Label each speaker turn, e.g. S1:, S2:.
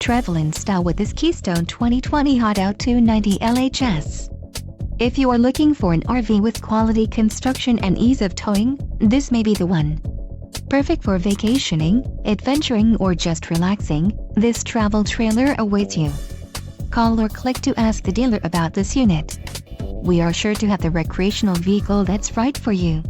S1: travel in style with this Keystone 2020 Hideout 290 LHS. If you are looking for an RV with quality construction and ease of towing, this may be the one. Perfect for vacationing, adventuring or just relaxing, this travel trailer awaits you. Call or click to ask the dealer about this unit. We are sure to have the recreational vehicle that's right for you.